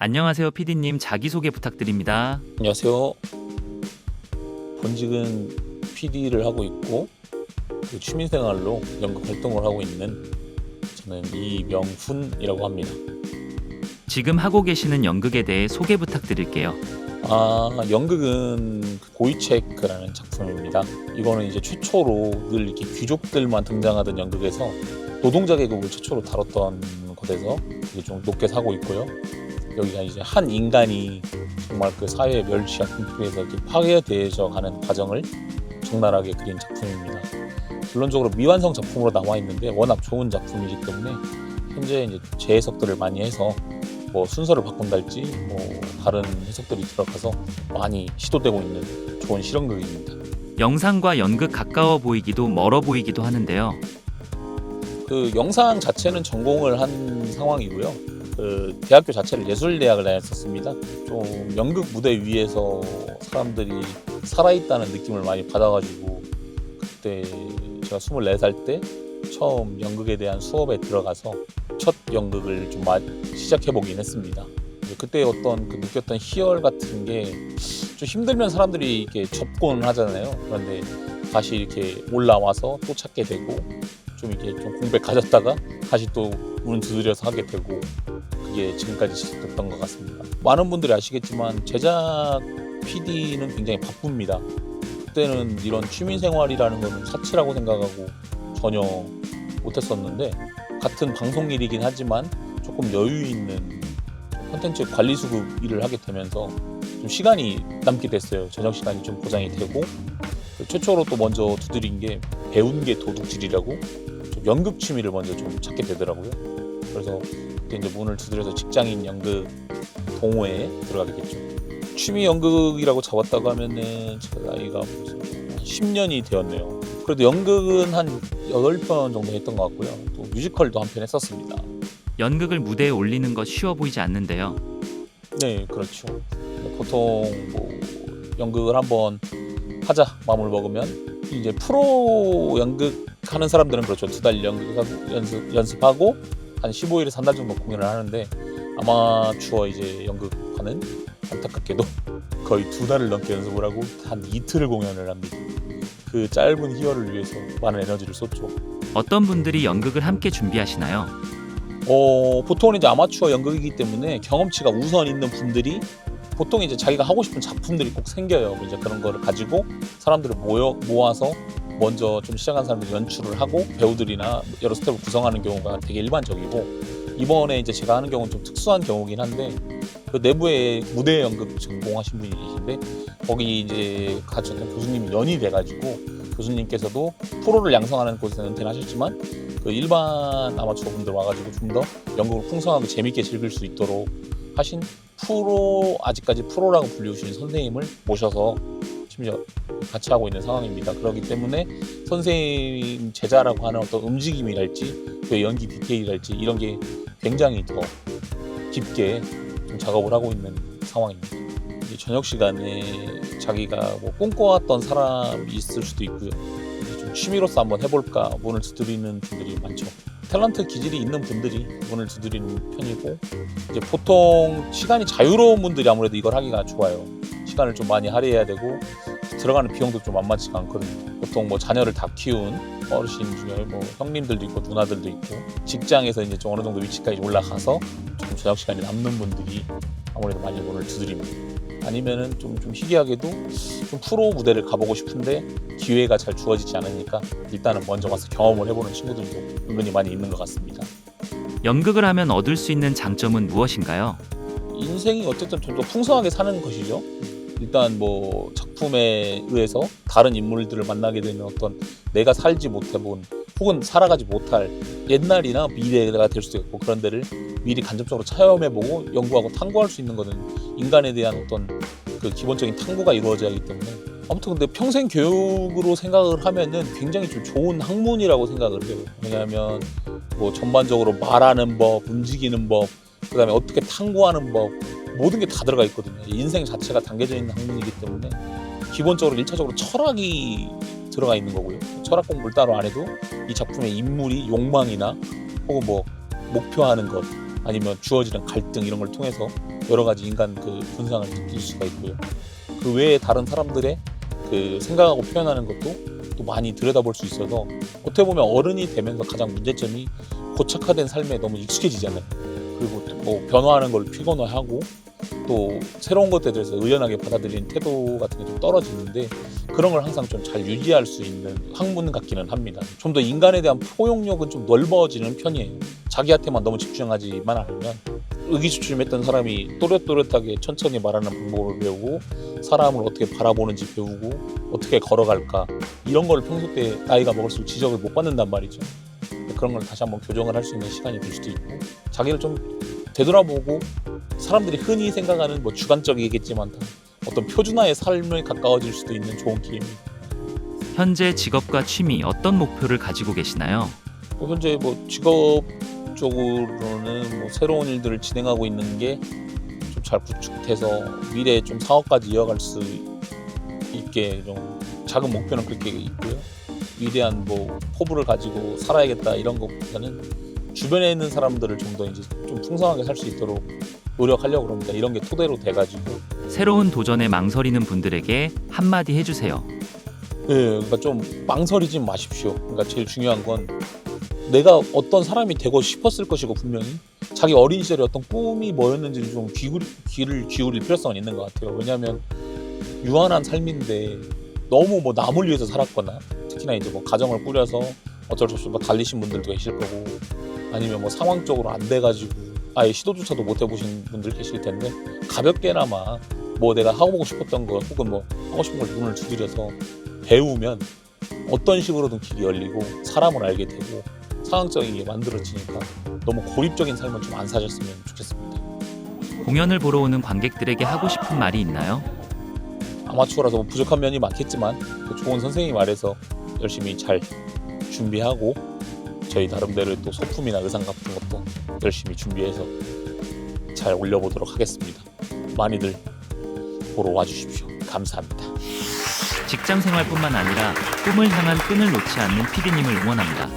안녕하세요, PD님. 자기소개 부탁드립니다. 안녕하세요. 본직은 PD를 하고 있고 취미생활로 연극 활동을 하고 있는 저는 이명훈이라고 합니다. 지금 하고 계시는 연극에 대해 소개 부탁드릴게요. 연극은 보이체크라는 작품입니다. 이거는 이제 최초로 늘 이렇게 귀족들만 등장하던 연극에서 노동자 계급을 최초로 다뤘던 것에서 이게 좀 높게 사고 있고요. 여기가 이제 한 인간이 정말 그 사회의 멸시와 궁핍에서 이렇게 파괴되어져 가는 과정을 적나라하게 그린 작품입니다. 물론적으로 미완성 작품으로 나와 있는데 워낙 좋은 작품이기 때문에 현재 이제 재해석들을 많이 해서 뭐 순서를 바꾼달지 뭐 다른 해석들이 들어가서 많이 시도되고 있는 좋은 실험극입니다. 영상과 연극 가까워 보이기도 멀어 보이기도 하는데요. 그 영상 자체는 전공을 한 상황이고요. 그 대학교 자체를 예술대학을 다녔었습니다. 좀 연극 무대 위에서 사람들이 살아있다는 느낌을 많이 받아가지고 그때 제가 24살 때 처음 연극에 대한 수업에 들어가서 첫 연극을 좀 시작해보긴 했습니다. 그때 어떤 그 느꼈던 희열 같은 게 좀 힘들면 사람들이 이렇게 접곤 하잖아요. 그런데 다시 이렇게 올라와서 또 찾게 되고 좀 이렇게 좀 공백 가졌다가 다시 또 문 두드려서 하게 되고 그게 지금까지 시작됐던 것 같습니다. 많은 분들이 아시겠지만 제작 PD는 굉장히 바쁩니다. 그때는 이런 취미생활이라는 거는 사치라고 생각하고 전혀 못했었는데 같은 방송 일이긴 하지만 조금 여유 있는 콘텐츠 관리 수급 일을 하게 되면서 좀 시간이 남게 됐어요. 저녁 시간이 좀 보장이 되고 최초로 또 먼저 두드린 게 배운 게 도둑질이라고 좀 연극 취미를 먼저 좀 찾게 되더라고요. 그래서 그때 이제 문을 두드려서 직장인 연극 동호회에 들어가게 됐죠. 취미 연극이라고 잡았다고 하면은 제 나이가 10년이 되었네요. 그래도 연극은 한 8편 정도 했던 것 같고요. 또 뮤지컬도 한 편 했었습니다. 연극을 무대에 올리는 것 쉬워 보이지 않는데요. 네, 그렇죠. 보통 뭐 연극을 한번 하자 마음을 먹으면 이제 프로 연극 하는 사람들은 그렇죠. 2달 연극하고 연습하고 한 15일에서 한 달 정도 공연을 하는데 아마추어 이제 연극하는 안타깝게도 거의 2달을 넘게 연습을 하고 한 이틀을 공연을 합니다. 그 짧은 희열을 위해서 많은 에너지를 쏟죠. 어떤 분들이 연극을 함께 준비하시나요? 보통은 이제 아마추어 연극이기 때문에 경험치가 우선 있는 분들이 보통 이제 자기가 하고 싶은 작품들이 꼭 생겨요. 이제 그런 거를 가지고 사람들을 모아서 먼저 좀 시작한 사람들이 연출을 하고 배우들이나 여러 스텝을 구성하는 경우가 되게 일반적이고 이번에 이제 제가 하는 경우는 좀 특수한 경우긴 한데 그 내부에 무대 연극 전공하신 분이 계신데 거기 이제 같이 교수님이 연이 돼가지고 교수님께서도 프로를 양성하는 곳에서 은퇴를 하셨지만 그 일반 아마추어 분들 와가지고 좀 더 연극을 풍성하고 재밌게 즐길 수 있도록 하신 아직까지 프로라고 불리우시는 선생님을 모셔서 심지어 같이 하고 있는 상황입니다. 그렇기 때문에 선생님 제자라고 하는 어떤 움직임이랄지 그 연기 디테일이랄지 이런 게 굉장히 더 깊게 좀 작업을 하고 있는 상황입니다. 이제 저녁 시간에 자기가 뭐 꿈꿔왔던 사람이 있을 수도 있고요. 좀 취미로서 한번 해볼까 문을 두드리는 분들이 많죠. 탤런트 기질이 있는 분들이 문을 두드리는 편이고 이제 보통 시간이 자유로운 분들이 아무래도 이걸 하기가 좋아요. 시간을 좀 많이 할애해야 되고 들어가는 비용도 좀 만만치가 않거든요. 보통 뭐 자녀를 다 키운 어르신 중에 뭐 형님들도 있고 누나들도 있고 직장에서 이제 좀 어느 정도 위치까지 올라가서 조금 저녁 시간이 남는 분들이 아무래도 많이 문을 두드립니다. 아니면은 좀 희귀하게도 좀 프로 무대를 가보고 싶은데 기회가 잘 주어지지 않으니까 일단은 먼저 가서 경험을 해보는 친구들도 은근히 많이 있는 것 같습니다. 연극을 하면 얻을 수 있는 장점은 무엇인가요? 인생이 어쨌든 좀 더 풍성하게 사는 것이죠. 일단 뭐 작품에 의해서 다른 인물들을 만나게 되는 어떤 내가 살지 못해본 혹은 살아가지 못할 옛날이나 미래가 될 수도 있고 그런 데를 미리 간접적으로 체험해보고 연구하고 탐구할 수 있는 것은 인간에 대한 어떤 그 기본적인 탐구가 이루어져야 하기 때문에 아무튼 근데 평생 교육으로 생각을 하면은 굉장히 좀 좋은 학문이라고 생각을 해요. 왜냐하면 뭐 전반적으로 말하는 법, 움직이는 법, 그다음에 어떻게 탐구하는 법 모든 게 다 들어가 있거든요. 인생 자체가 담겨져 있는 학문이기 때문에 기본적으로 1차적으로 철학이 들어가 있는 거고요. 철학 공부를 따로 안 해도 이 작품의 인물이 욕망이나 혹은 뭐 목표하는 것 아니면 주어지는 갈등 이런 걸 통해서 여러 가지 인간 그 분상을 느낄 수가 있고요. 그 외에 다른 사람들의 그 생각하고 표현하는 것도 또 많이 들여다볼 수 있어서 어떻게 보면 어른이 되면서 가장 문제점이 고착화된 삶에 너무 익숙해지잖아요. 그리고 또 뭐 변화하는 걸 피곤해하고 또 새로운 것에 대해서 의연하게 받아들이는 태도 같은 게 좀 떨어지는데 그런 걸 항상 좀 잘 유지할 수 있는 학문 같기는 합니다. 좀 더 인간에 대한 포용력은 좀 넓어지는 편이에요. 자기한테만 너무 집중하지만 않으면 의기소침했던 사람이 또렷또렷하게 천천히 말하는 방법을 배우고 사람을 어떻게 바라보는지 배우고 어떻게 걸어갈까 이런 걸 평소 때 나이가 먹을수록 지적을 못 받는단 말이죠. 그런 걸 다시 한번 교정을 할 수 있는 시간이 될 수도 있고 자기를 좀 되돌아보고 사람들이 흔히 생각하는 뭐 주관적이겠지만 어떤 표준화의 삶에 가까워질 수도 있는 좋은 기회입니다. 현재 직업과 취미 어떤 목표를 가지고 계시나요? 현재 뭐 직업적으로는 뭐 새로운 일들을 진행하고 있는 게 좀 잘 구축돼서 미래에 좀 사업까지 이어갈 수 있게 좀 작은 목표는 그렇게 있고요. 위대한 뭐 포부를 가지고 살아야겠다 이런 것보다는 주변에 있는 사람들을 좀 더 이제 좀 풍성하게 살 수 있도록 노력하려고 합니다. 이런 게 토대로 돼가지고 새로운 도전에 망설이는 분들에게 한마디 해주세요. 그러니까 좀 망설이지 마십시오. 그러니까 제일 중요한 건 내가 어떤 사람이 되고 싶었을 것이고 분명히 자기 어린 시절에 어떤 꿈이 뭐였는지를 좀 귀를 기울일 필요성은 있는 것 같아요. 왜냐하면 유한한 삶인데 너무 뭐 남을 위해서 살았거나 특히나 이제 뭐 가정을 꾸려서 어쩔 수 없이 뭐 달리신 분들도 계실 거고 아니면 뭐 상황적으로 안 돼가지고 아예 시도조차도 못 해보신 분들 계실 텐데 가볍게나마 뭐 내가 하고 싶었던 거 혹은 뭐 하고 싶은 걸 눈을 두드려서 배우면 어떤 식으로든 길이 열리고 사람을 알게 되고 상황적인 게 만들어지니까 너무 고립적인 삶은 좀 안 사셨으면 좋겠습니다. 공연을 보러 오는 관객들에게 하고 싶은 말이 있나요? 아마추어라서 뭐 부족한 면이 많겠지만 또 좋은 선생님이 말해서 열심히 잘 준비하고 저희 나름대로 또 소품이나 의상 같은 것도 열심히 준비해서 잘 올려보도록 하겠습니다. 많이들 보러 와주십시오. 감사합니다. 직장 생활뿐만 아니라 꿈을 향한 끈을 놓지 않는 PD님을 응원합니다.